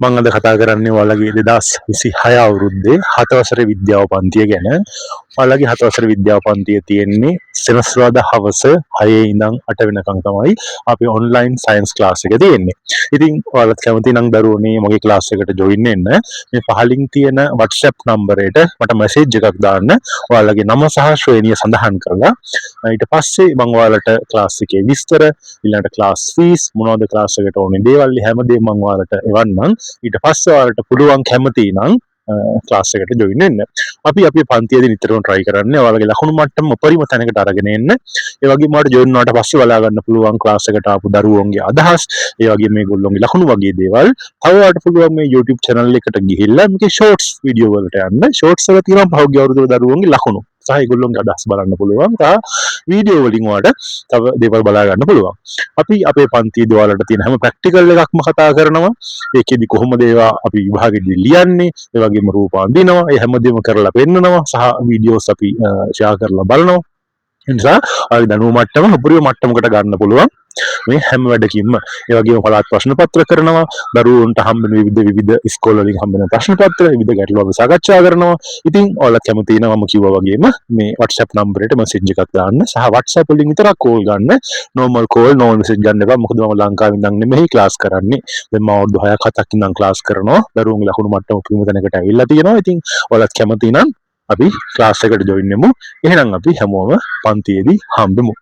මම අද කතා කරන්නේ ඔයාලගේ 2026 අවුරුද්දේ 7 වසරේ විද්‍යාව පන්තිය ගැන. ඔයාලගේ 7 වසරේ විද්‍යාව පන්තිය තියෙන්නේ සෙනසුරාදා හවස 6 ඉඳන් 8 වෙනකම් තමයි අපි ඔන්ලයින් සයන්ස් ක්ලාස් එක තියෙන්නේ. ඉතින් ඔයාලත් කැමති නම් දරුවනේ මගේ ක්ලාස් එකට ජොයින් වෙන්න මේ පහලින් තියෙන WhatsApp නම්බරයට මට මැසේජ් එකක් දාන්න. ඔයාලගේ නම සහ ශ්‍රේණිය සඳහන් කරලා ඊට පස්සේ මම ඔයාලට ක්ලාස් එකේ විස්තර ඊළඟට ක්ලාස් ෆීස් මොනවද ක්ලාස් එකට ඕනේ දේවල් හැමදේම මම ඔයාලට එවන්නම්. ඊට පස්සේ ඔයාලට පුළුවන් කැමති නම් ක්ලාස් එකට ජොයින් වෙන්න. අපි අපේ පන්තියේදී නිතරම try කරන්නේ ඔයාලගේ ලකුණු මට්ටම උපරිම තැනකට අරගෙන එන්න. ඒ වගේම ඔයාලට ජොයින් වුණාට පස්සේ බලා ගන්න පුළුවන් ක්ලාස් එකට ආපු දරුවෝන්ගේ අදහස්, ඒ වගේම මේගොල්ලෝගේ ලකුණු වගේ දේවල්. තව ඔයාලට පුළුවන් මේ YouTube channel එකට ගිහිල්ලා මේකේ shorts video වලට යන්න. shorts වල තියෙනවා පහුගිය අවුරුදු දරුවෝන්ගේ ලකුණු. සහ ඒගොල්ලෝන්ගේ අදහස් බලන්න පුළුවන්. වීඩියෝ වලින් ඔයාලට තව දේවල් බලා ගන්න පුළුවන්. අපි අපේ පන්තියේදී ඔයාලට තියෙන හැම ප්‍රැක්ටිකල් එකක්ම කතා කරනවා. ඒකෙදි කොහොමද ඒවා අපි විභාගෙදී ලියන්නේ, ඒ වගේම රූප අඳිනවා, ඒ හැමදේම කරලා පෙන්නනවා සහ වීඩියෝස් අපි ෂෙයා කරලා බලනවා. ඒ නිසා ඔයාලගේ දැනුම මට්ටම උපරිම මට්ටමකට ගන්න පුළුවන් මේ හැම වැඩකින්ම. ඒ වගේම පළාත් ප්‍රශ්න පත්‍ර කරනවා, දරුවන්ට හම්බෙන විවිධ ඉස්කෝල වලින් හම්බෙන ප්‍රශ්න පත්‍ර, විවිධ ගැටලු අපි සාකච්ඡා කරනවා. ඉතින් ඔයාලත් කැමති නම් මම කිව්වා වගේම මේ WhatsApp නම්බරයට මැසේජ් එකක් දාන්න සහ WhatsApp වලින් විතරක් කෝල් ගන්න. normal call normal message ගන්න එපා. මොකද මම ලංකාවේ ඉඳන් නෙමෙයි ක්ලාස් කරන්නේ. දැන් මම අවුරුදු 6ක් 7ක් ඉඳන් ක්ලාස් කරනවා. දරුවන්ගේ ලකුණු මට්ටම උපරිම තැනකට ඇවිල්ලා තියෙනවා. ඉතින් ඔයාලත් කැමති නම් අපි ක්ලාස් එකට ජොයින් වෙමු. එහෙනම් අපි හැමෝම පන්තියේදී හම්බෙමු.